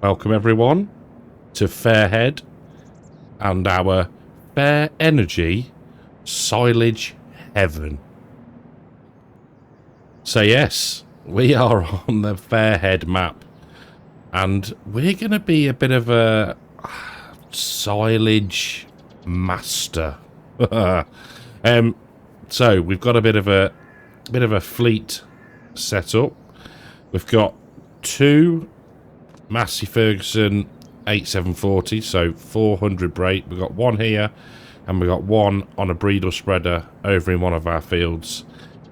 Welcome everyone to FAIRHEAD and our Fair Energy Silage Heaven. So yes, we are on the FAIRHEAD map and we're going to be a bit of a silage master. So we've got a bit of a fleet set up. We've got two Massey Ferguson 8740, so 400 brake. We've got one here and we've got one on a breedle spreader over in one of our fields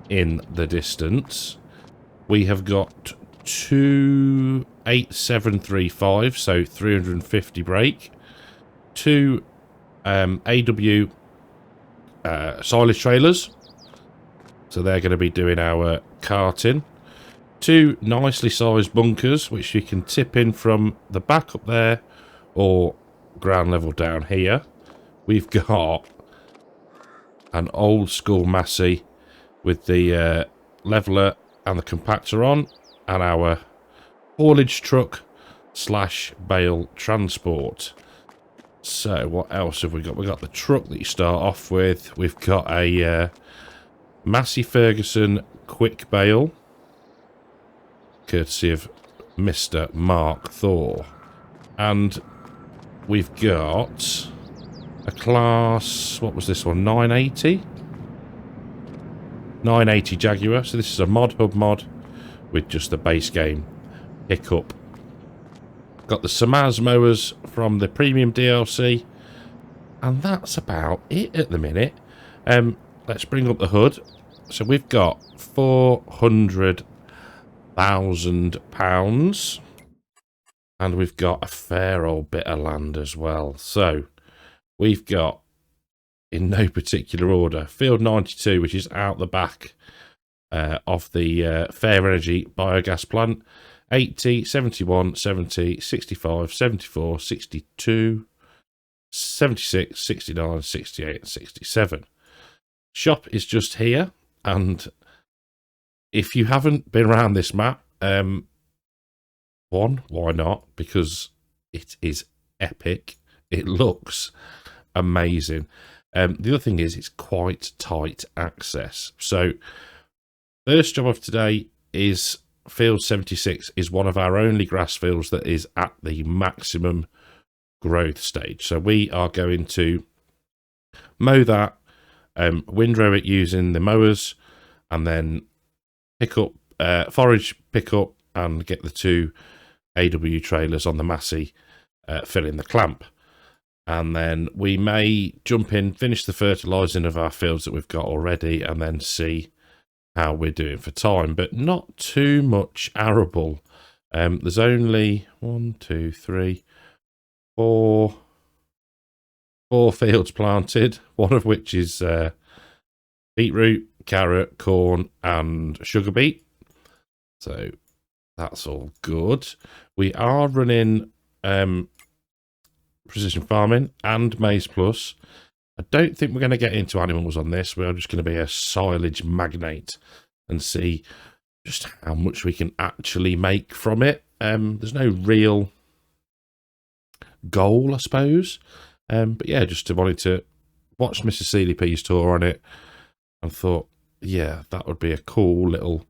in the distance. We have got two 8735, so 350 brake, two AW silage trailers, so they're going to be doing our carting. Two nicely sized bunkers which you can tip in from the back up there or ground level down here. We've got an old school Massey with the leveler and the compactor on, and our haulage truck slash bale transport. So what else have we got? We've got the truck that you start off with. We've got a Massey Ferguson quick bale, courtesy of Mr. Mark Thor. And we've got a class, what was this one, 980? 980 Jaguar. So this is a mod hub mod with just the base game pickup. Got the Samaz mowers from the premium DLC. And that's about it at the minute. Let's bring up the hood. So we've got £400,000 and we've got a fair old bit of land as well. So we've got, in no particular order, Field 92, which is out the back of the Fair Energy biogas plant. 80, 71, 70, 65, 74, 62, 76, 69, 68 and 67. Shop is just here, and if you haven't been around this map, one, why not? Because it is epic. It looks amazing. The other thing is it's quite tight access. So first job of today is Field 76 is one of our only grass fields that is at the maximum growth stage. So we are going to mow that, windrow it using the mowers, and then pick up, forage pick up, and get the two AW trailers on the Massey, fill in the clamp. And then we may jump in, finish the fertilising of our fields that we've got already, and then see how we're doing for time. But not too much arable. There's only 1, 2, 3, 4 fields planted, one of which is beetroot, carrot, corn and sugar beet. So that's all good. We are running precision farming and maize plus. I don't think we're going to get into animals on this. We're just going to be a silage magnate and see just how much we can actually make from it. There's no real goal, I suppose. But yeah, just wanted to watch Mrs. Seeley P's tour on it and thought, yeah, that would be a cool little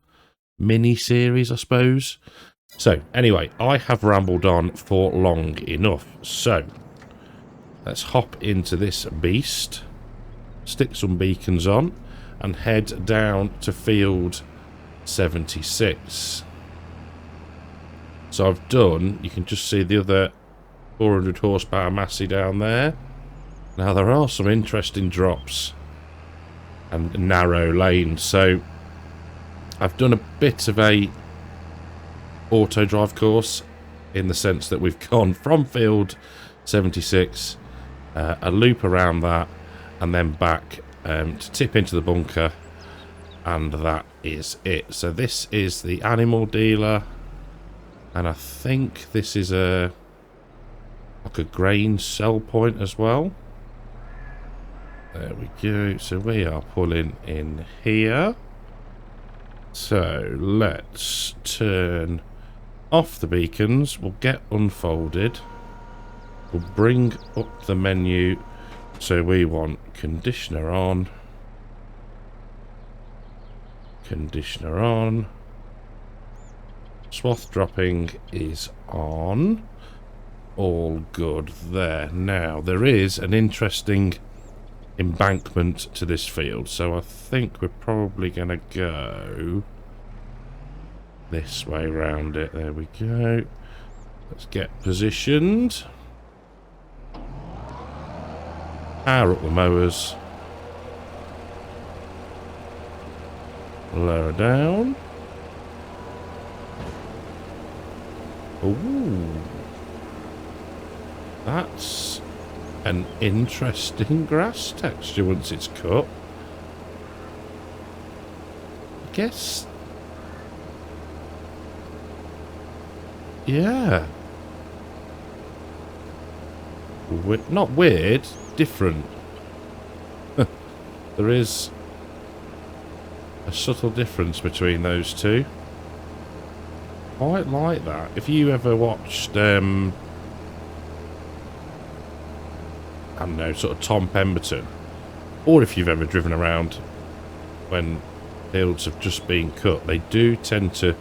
mini series, I suppose. So anyway, I have rambled on for long enough. So let's hop into this beast, stick some beacons on, and head down to Field 76. So I've done, you can just see the other 400 horsepower Massey down there. Now there are some interesting drops and narrow lanes, so I've done a bit of a auto drive course in the sense that we've gone from Field 76, a loop around that, and then back to tip into the bunker, and that is it. So this is the animal dealer, and I think this is like a grain sell point as well. There we go. So we are pulling in here. So let's turn off the beacons will get unfolded. We'll bring up the menu. So we want conditioner on. Conditioner on. Swath dropping is on. All good there. Now, there is an interesting embankment to this field, so I think we're probably going to go this way around it. There we go. Let's get positioned. Power up the mowers. Lower down. Ooh. That's an interesting grass texture once it's cut. I guess. Yeah. Not weird, different. There is a subtle difference between those two. Quite like that. If you ever watched I don't know, sort of Tom Pemberton, or if you've ever driven around when fields have just been cut, they do tend to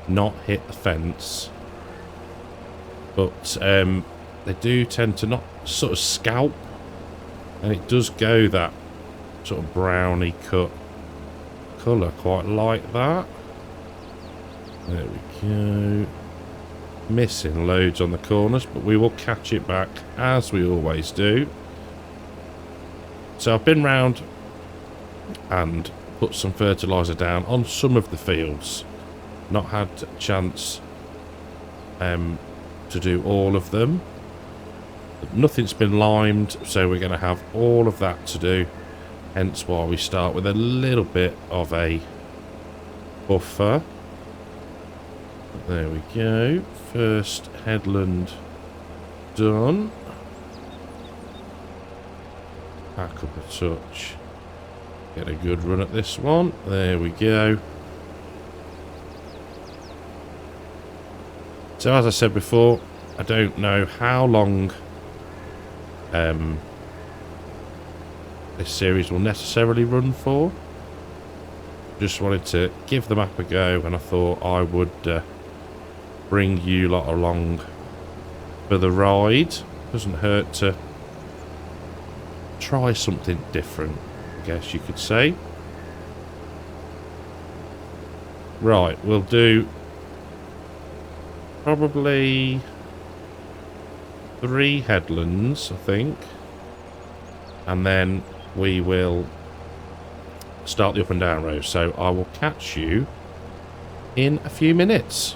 not hit the fence, but they do tend to not sort of scalp, and it does go that sort of browny cut colour, quite like that. There we go. Missing loads on the corners, but we will catch it back as we always do. So I've been round and put some fertiliser down on some of the fields. Not had a chance to do all of them. But nothing's been limed, so we're going to have all of that to do. Hence why we start with a little bit of a buffer. There we go. First headland done. Back up a touch. Get a good run at this one. There we go. So as I said before, I don't know how long this series will necessarily run for. Just wanted to give the map a go, and I thought I would bring you lot along for the ride. Doesn't hurt to try something different, I guess you could say. Right, we'll do probably 3 headlands, I think, and then we will start the up and down rows. So I will catch you in a few minutes.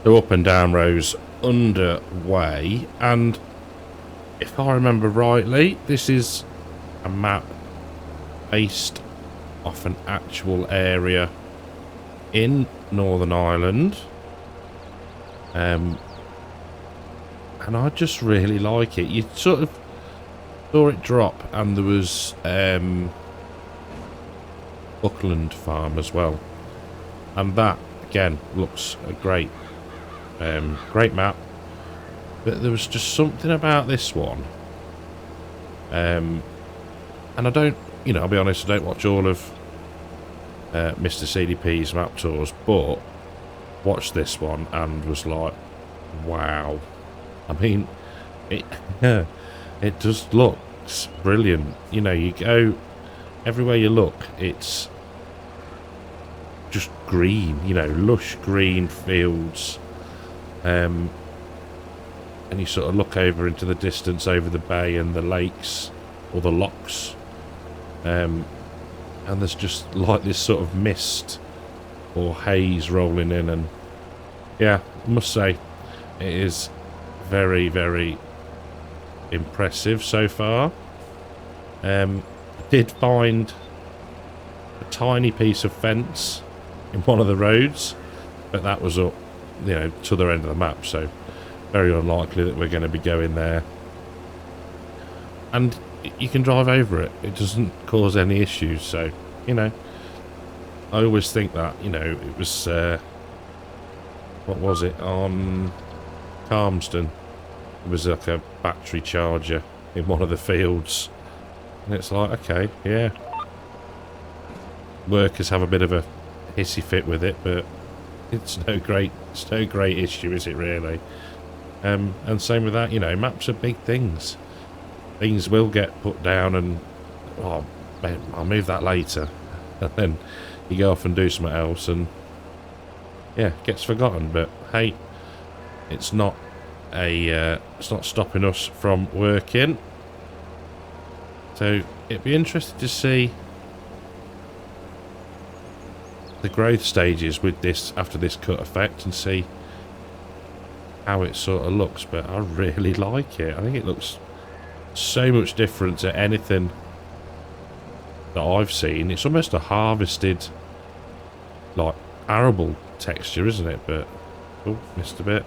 The up and down rows underway, and if I remember rightly, this is a map based off an actual area in Northern Ireland, and I just really like it. You sort of saw it drop, and there was Buckland Farm as well, and that again looks a great great map. But there was just something about this one, and I don't, you know, I'll be honest, I don't watch all of Mr. CDP's map tours, but watched this one and was like, wow. I mean, it it just looks brilliant. You know, you go everywhere you look, it's just green, you know, lush green fields. And you sort of look over into the distance over the bay and the lakes, or the lochs, and there's just like this sort of mist or haze rolling in, and yeah, I must say it is very, very impressive so far. I did find a tiny piece of fence in one of the roads, but that was up, you know, to the end of the map, so very unlikely that we're going to be going there. And you can drive over it, it doesn't cause any issues. So, you know, I always think that, you know, it was what was it, on Calmston. It was like a battery charger in one of the fields. And it's like, okay, yeah. Workers have a bit of a hissy fit with it, but it's no great issue, is it really? And same with that, you know, maps are big things. Things will get put down and, oh, I'll move that later. And then you go off and do something else and, yeah, gets forgotten. But hey, it's not stopping us from working. So it'd be interesting to see the growth stages with this after this cut effect and see how it sort of looks. But I really like it. I think it looks so much different to anything that I've seen. It's almost a harvested, like, arable texture, isn't it? But oh, missed a bit.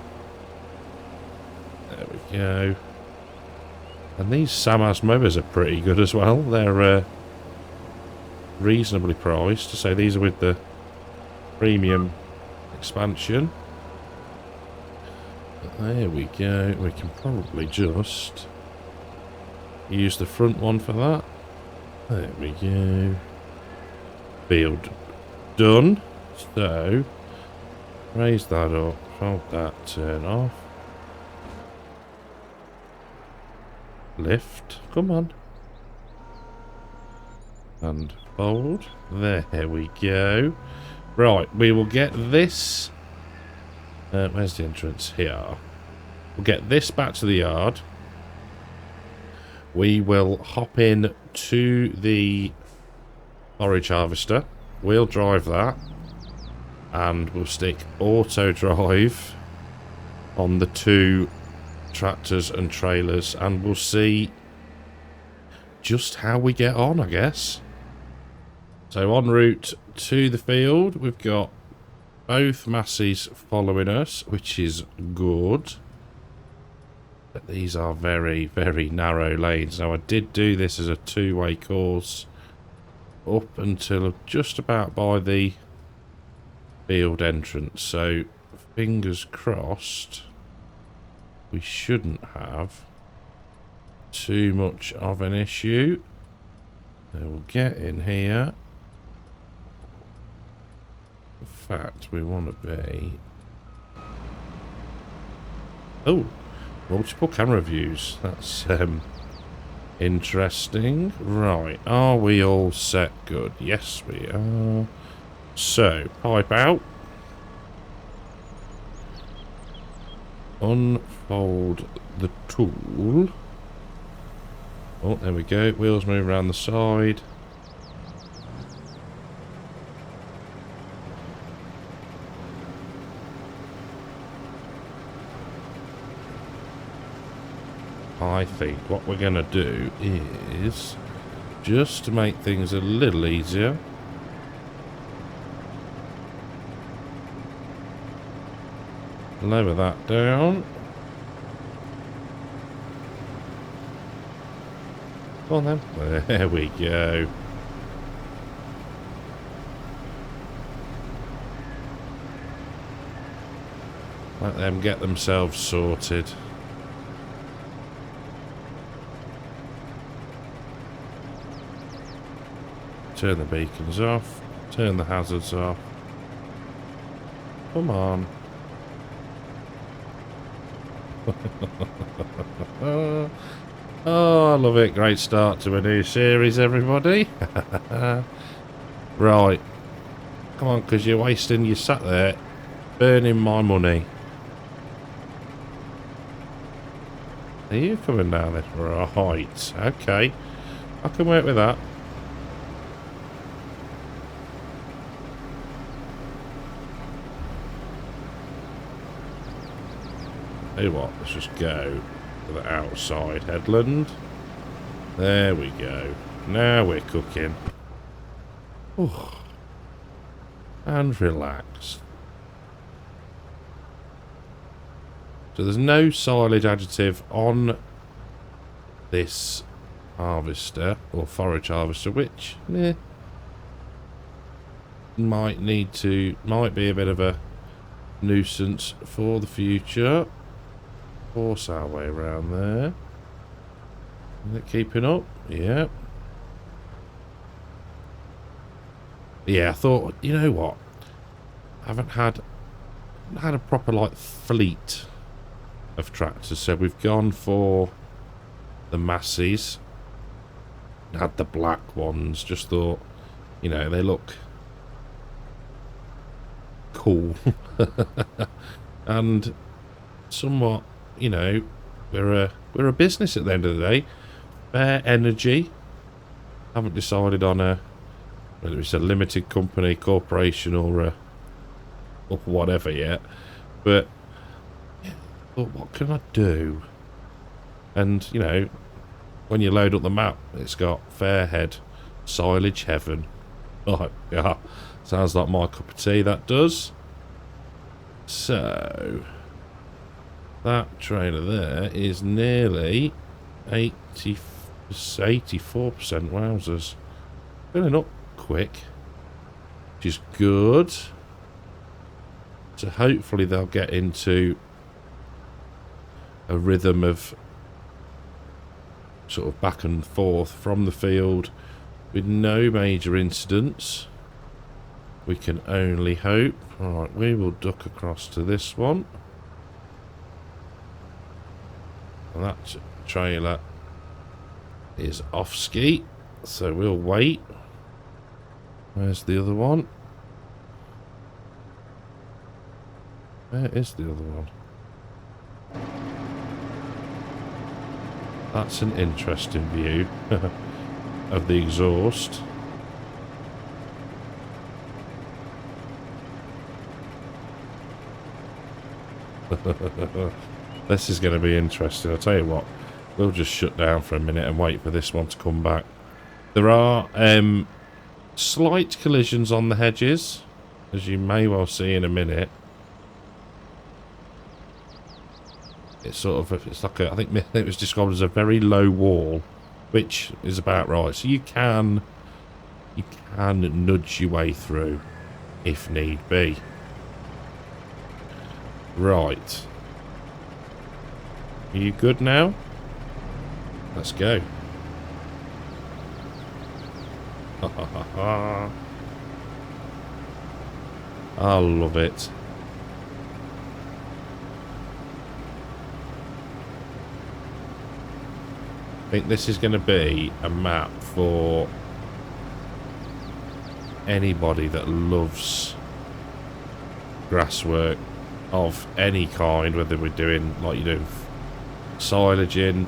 There we go. And these Samaz mowers are pretty good as well. They're reasonably priced. So these are with the premium expansion. But there we go. We can probably just use the front one for that. There we go. Field done. So raise that up, hold that, turn off. Lift, come on. And fold. There we go. Right, we will get this. Where's the entrance? Here. We'll get this back to the yard. We will hop in to the forage harvester. We'll drive that. And we'll stick auto drive on the two tractors and trailers, and we'll see just how we get on, I guess. So en route to the field, we've got both masses following us, which is good. But these are very, very narrow lanes. Now, I did do this as a two-way course up until just about by the field entrance. So, fingers crossed, we shouldn't have too much of an issue. So we'll get in here. In fact, we want to be... Oh, multiple camera views. That's interesting. Right, are we all set good? Yes, we are. So, pipe out. Unfold the tool. Oh, there we go. Wheels move around the side. I think what we're going to do is, just to make things a little easier, lower that down. Come on then. There we go. Let them get themselves sorted. Turn the beacons off. Turn the hazards off. Come on. Oh, I love it. Great start to a new series, everybody. Right. Come on, because you're wasting... You sat there burning my money. Are you coming down this? Right. Okay. I can work with that. Tell you what, let's just go to the outside headland. There we go. Now we're cooking. Oh. And relax. So there's no silage additive on this harvester, or forage harvester, which might be a bit of a nuisance for the future. Force our way around there. Is it keeping up? Yeah. Yeah, I thought, you know what? I haven't had a proper like fleet of tractors, so we've gone for the masses. Had the black ones, just thought, you know, they look cool. And somewhat, you know, we're a business at the end of the day. Fair Energy. Haven't decided on whether it's a limited company, corporation, or whatever yet. But yeah, thought, what can I do? And you know, when you load up the map, it's got FAIRHEAD, silage heaven. Oh yeah, sounds like my cup of tea. That does. So that trailer there is nearly 84%. Wowzers, filling up quick, which is good. So hopefully they'll get into a rhythm of sort of back and forth from the field with no major incidents. We can only hope. Alright, we will duck across to this one. And that trailer is off ski, so we'll wait. Where's the other one? Where is the other one? That's an interesting view of the exhaust. This is going to be interesting. I'll tell you what, we'll just shut down for a minute and wait for this one to come back. There are slight collisions on the hedges, as you may well see in a minute. It's sort of, it's like a, I think it was described as a very low wall, which is about right. So you can nudge your way through if need be. Right. Are you good now? Let's go. I love it. I think this is going to be a map for anybody that loves grasswork of any kind, whether we're doing, like you do, silaging,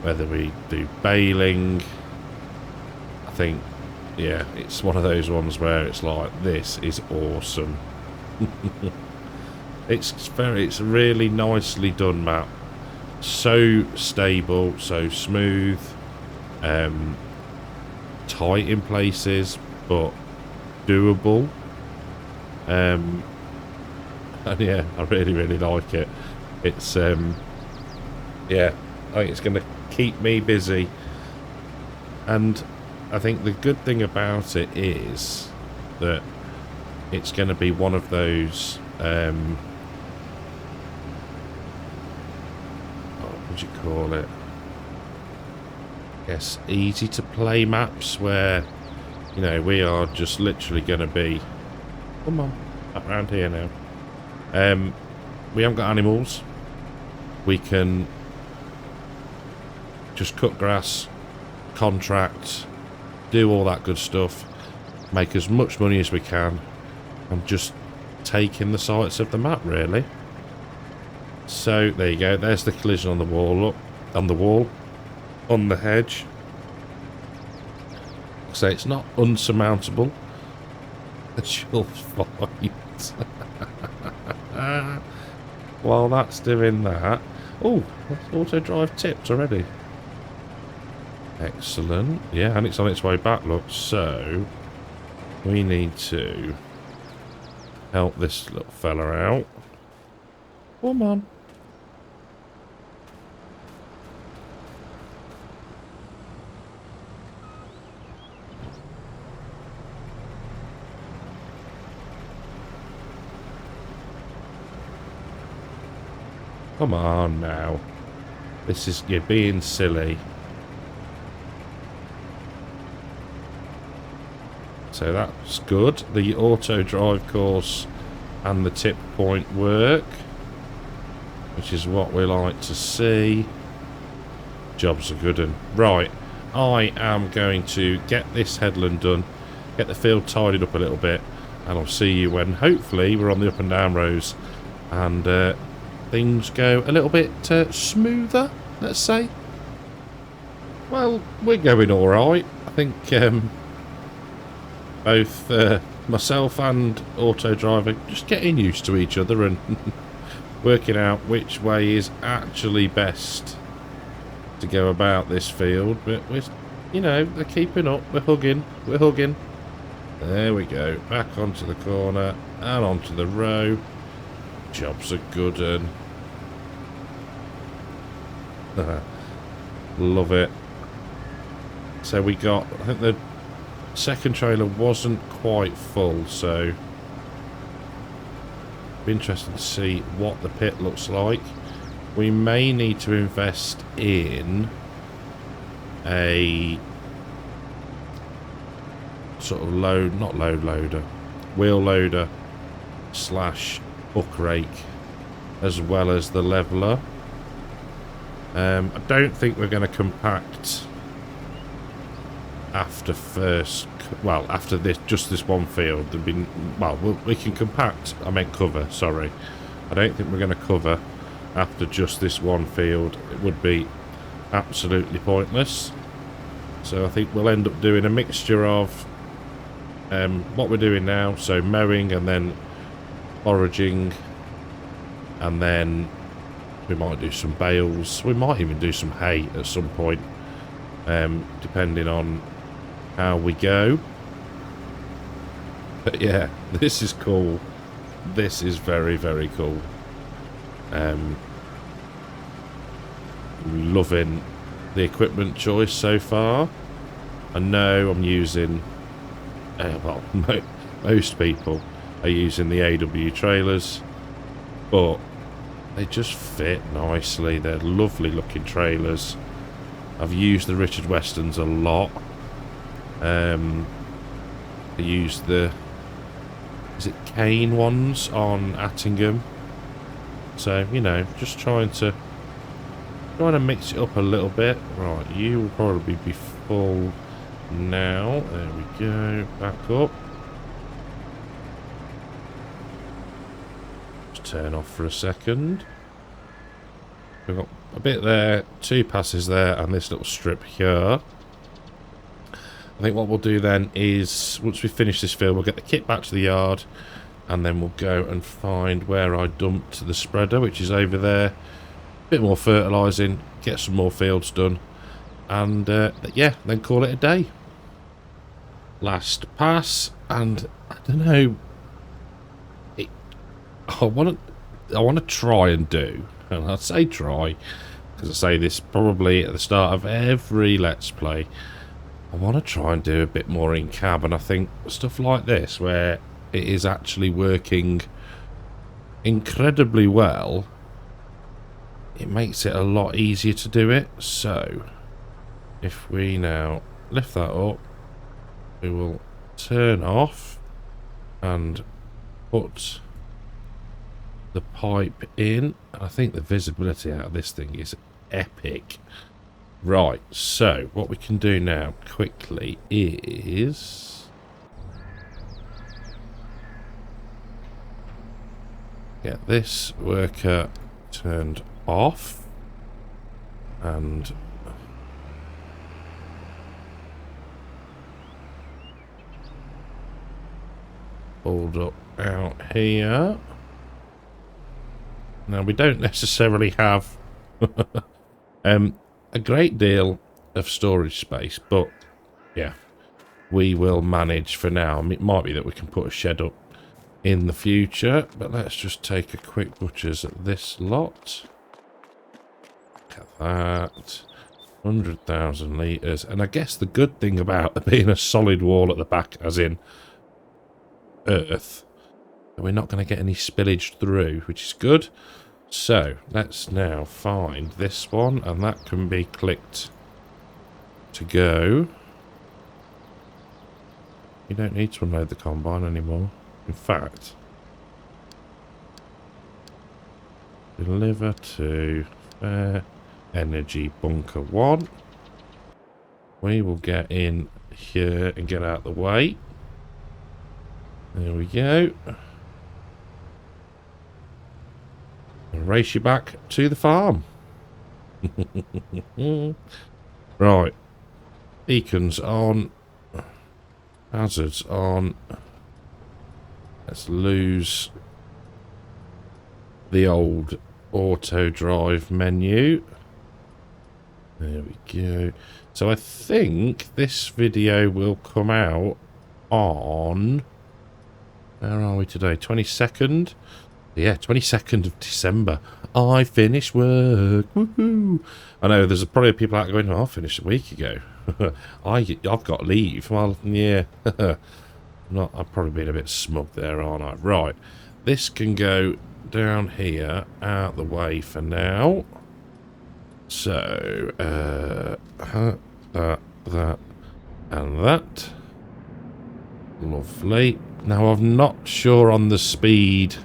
whether we do baling. I think, yeah, it's one of those ones where it's like, this is awesome. It's a really nicely done map. So stable, so smooth, tight in places, but doable. And yeah, I really like it. It's yeah, I think it's going to keep me busy. And I think the good thing about it is that it's going to be one of those what would you call it? Yes, easy to play maps where, you know, we are just literally going to be, come on, around here now. We haven't got animals. We can just cut grass, contract, do all that good stuff, make as much money as we can, and just take in the sights of the map, really. So there you go. There's the collision on the wall. On the hedge. So it's not unsurmountable. As you'll find. While that's doing that, oh, that's auto drive tips already. Excellent. Yeah, and it's on its way back. Look, so we need to help this little fella out. Come on. Come on now. This is, you're being silly. So that's good. The auto drive course and the tip point work, which is what we like to see. Job's a good one. Right, I am going to get this headland done, get the field tidied up a little bit, and I'll see you when hopefully we're on the up and down rows and things go a little bit smoother, let's say. Well, we're going alright. I think both myself and auto driver just getting used to each other and working out which way is actually best to go about this field. But we're, you know, they're keeping up. We're hugging. There we go. Back onto the corner and onto the row. Job's a good one. Love it. So we got, I think the second trailer wasn't quite full, so be interesting to see what the pit looks like. We may need to invest in a sort of not load loader, wheel loader slash hook rake, as well as the leveler. I don't think we're going to compact after after this, just this one field. There'd been, well, we can compact, I meant cover, sorry. I don't think we're going to cover after just this one field. It would be absolutely pointless. So I think we'll end up doing a mixture of what we're doing now, so mowing and then foraging, and then we might do some bales. We might even do some hay at some point, depending on how we go. But yeah, this is cool. This is very, very cool. Loving the equipment choice so far. I know I'm using, well, most people are using the AW trailers, but they just fit nicely. They're lovely looking trailers. I've used the Richard Westons a lot. I used the, is it Kane ones on Attingham? So, you know, just trying to mix it up a little bit. Right, you will probably be full now. There we go. Back up. Just turn off for a second. We've got a bit there, 2 passes there, and this little strip here. I think what we'll do then is, once we finish this field, we'll get the kit back to the yard, and then we'll go and find where I dumped the spreader, which is over there. A bit more fertilising, get some more fields done, and yeah, then call it a day. Last pass, and I don't know. I want to try and do, and I say try because I say this probably at the start of every Let's Play. I want to try and do a bit more in cab, and I think stuff like this, where it is actually working incredibly well, it makes it a lot easier to do it. So if we now lift that up, we will turn off and put the pipe in. I think the visibility out of this thing is epic. Right, so what we can do now quickly is get this worker turned off and pulled up out here. Now we don't necessarily have a great deal of storage space, but yeah, we will manage for now. It might be that we can put a shed up in the future, but let's just take a quick butcher's at this lot. Look at that, 100,000 litres. And I guess the good thing about there being a solid wall at the back, as in earth, we're not going to get any spillage through, which is good. So, let's now find this one, and that can be clicked to go. You don't need to unload the combine anymore. In fact, deliver to Fair Energy Bunker 1. We will get in here and get out of the way. There we go. And race you back to the farm. Right. Beacons on. Hazards on. Let's lose the old auto drive menu. There we go. So I think this video will come out on... Where are we today? 22nd? Yeah, 22nd of December. I finished work. Woohoo! I know there's probably people out going, oh, I finished a week ago. I've got leave. Well, yeah. I've probably been a bit smug there, aren't I? Right. This can go down here, out the way for now. So, that, and that. Lovely. Now, I'm not sure on the speed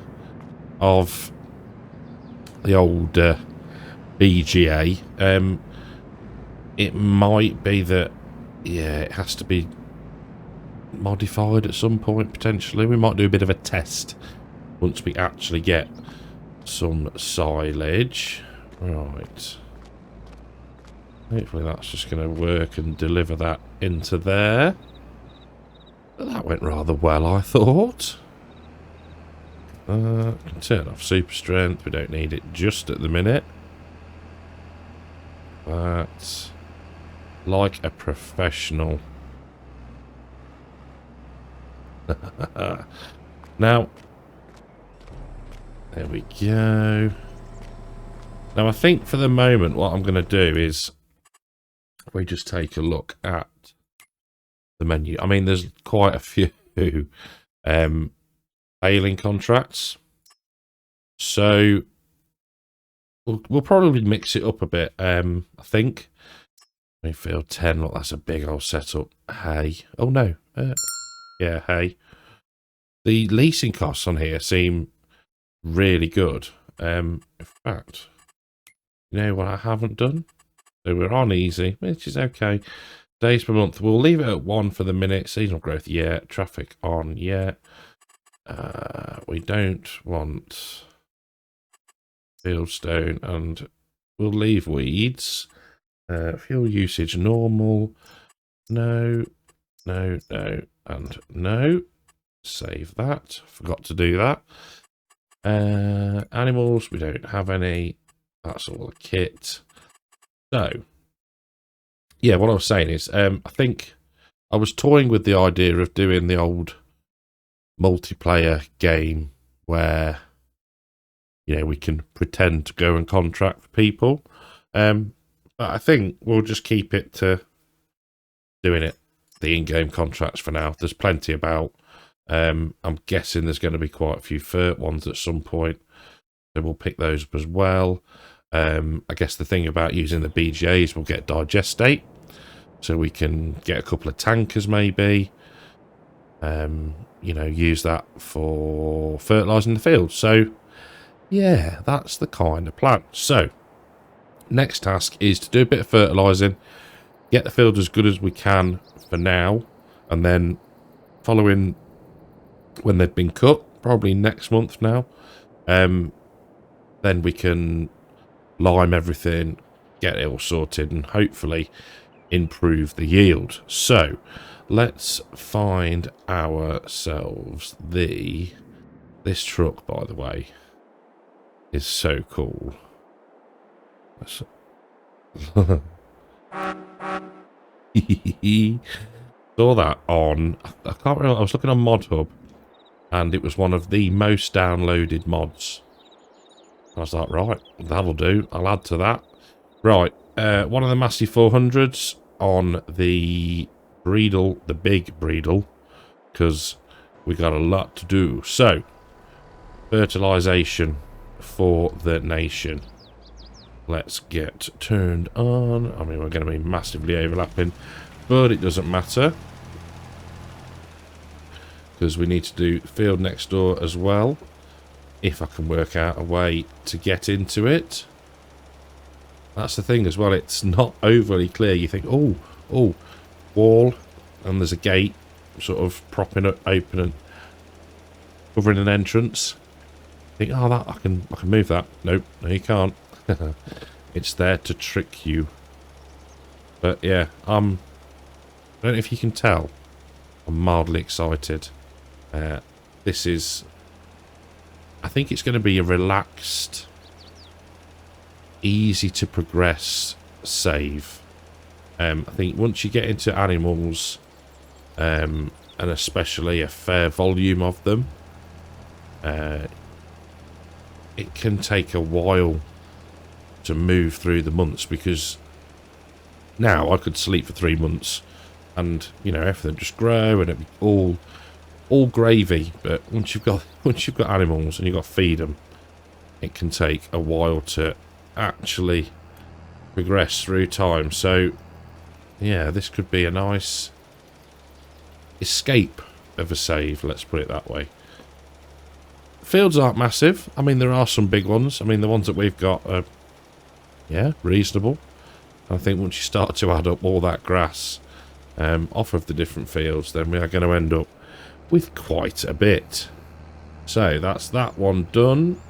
of the old BGA. It might be that, yeah, it has to be modified at some point, potentially. We might do a bit of a test once we actually get some silage. Right. Hopefully that's just going to work and deliver that into there. But that went rather well, I thought. Can turn off super strength. We don't need it just at the minute. That's like a professional. Now, there we go. Now, I think for the moment, what I'm going to do is we just take a look at the menu. I mean, there's quite a few failing contracts, so we'll probably mix it up a bit. I think Mayfield 10. Look, that's a big old setup. Hey, oh no, yeah, hey. The leasing costs on here seem really good. In fact, you know what I haven't done? So we're on easy, which is okay. Days per month, we'll leave it at 1 for the minute. Seasonal growth, yeah. Traffic on, yeah. We don't want fieldstone, and we'll leave weeds. Fuel usage normal. No, no, no, and no. Save that. Forgot to do that. Animals, we don't have any. That's all the kit. So, yeah, what I was saying is, I think I was toying with the idea of doing the old multiplayer game where, you know, we can pretend to go and contract for people. But I think we'll just keep it to doing it, the in-game contracts for now. There's plenty about. I'm guessing there's going to be quite a few FERT ones at some point, so we'll pick those up as well. I guess the thing about using the BGAs, we'll get digestate, so we can get a couple of tankers maybe. You know, use that for fertilising the field. So, yeah, that's the kind of plan. So, next task is to do a bit of fertilising, get the field as good as we can for now, and then following when they've been cut, probably next month now, then we can lime everything, get it all sorted, and hopefully improve the yield. So let's find ourselves this truck, by the way, is so cool. Saw that on, I can't remember, I was looking on Mod Hub, and it was one of the most downloaded mods. I was like, right, that'll do. I'll add to that. Right, one of the Massey 400s on the Breedle, the big Breedle, because we got a lot to do. So, fertilisation for the nation. Let's get turned on. I mean, we're going to be massively overlapping, but it doesn't matter, because we need to do field next door as well, if I can work out a way to get into it. That's the thing as well, it's not overly clear. You think, oh, wall, and there's a gate sort of propping up, open and covering an entrance. Think, oh, that I can move that. Nope, no you can't. It's there to trick you. But yeah, I don't know if you can tell, I'm mildly excited. This is, I think it's going to be a relaxed, easy to progress save. I think once you get into animals, and especially a fair volume of them, it can take a while to move through the months, because now I could sleep for 3 months and, you know, everything just grow and it'd be all gravy. But once you've got animals and you've got to feed them, it can take a while to actually progress through time. So yeah, this could be a nice escape of a save, let's put it that way. Fields aren't massive. I mean, there are some big ones. I mean, the ones that we've got are, yeah, reasonable. I think once you start to add up all that grass off of the different fields, then we are going to end up with quite a bit. So that's that one done.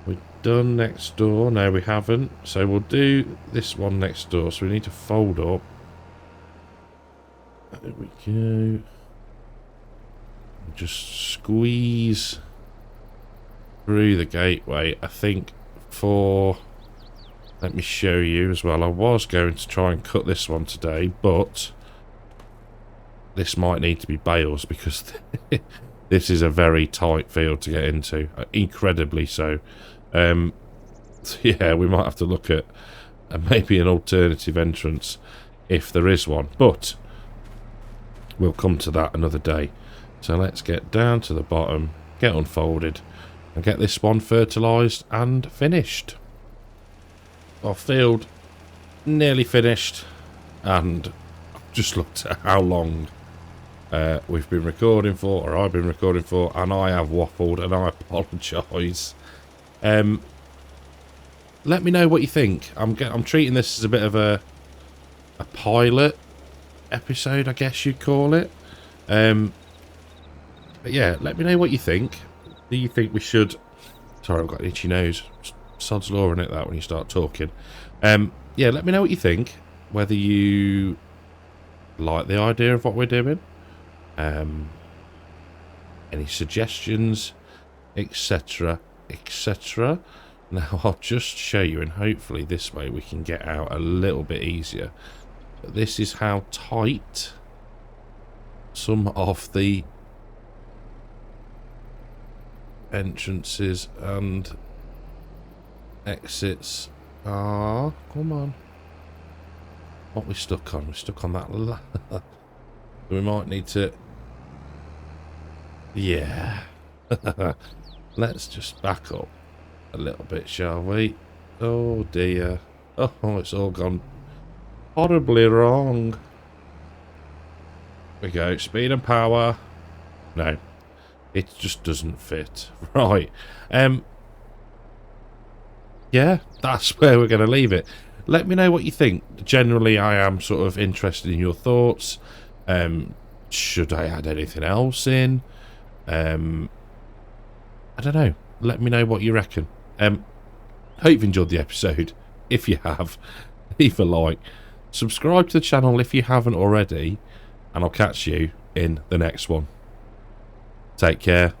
We've done next door. No, we haven't. So we'll do this one next door. So we need to fold up. There we go. Just squeeze through the gateway. I think for... Let me show you as well. I was going to try and cut this one today, but this might need to be bales, because this is a very tight field to get into. Incredibly so. So yeah, we might have to look at maybe an alternative entrance if there is one. But we'll come to that another day. So let's get down to the bottom, get unfolded, and get this one fertilised and finished. Our field nearly finished, and I've just looked at how long we've been recording for, or I've been recording for, and I have waffled, and I apologise. Let me know what you think. I'm treating this as a bit of a pilot episode, I guess you'd call it. But yeah, let me know what you think. Do you think we should... Sorry, I've got an itchy nose. Sod's law in it, that, when you start talking. Yeah, let me know what you think. Whether you like the idea of what we're doing. Any suggestions, etc, etc. Now I'll just show you, and hopefully this way we can get out a little bit easier. But this is how tight some of the entrances and exits are. Come on. What we stuck on? We're stuck on that. We might need to... Yeah. Let's just back up a little bit, shall we? Oh dear. Oh, it's all gone horribly wrong. We go. Speed and power. No. It just doesn't fit. Right. Yeah, that's where we're going to leave it. Let me know what you think. Generally, I am sort of interested in your thoughts. Should I add anything else in? I don't know. Let me know what you reckon. Hope you've enjoyed the episode. If you have, leave a like. Subscribe to the channel if you haven't already. And I'll catch you in the next one. Take care.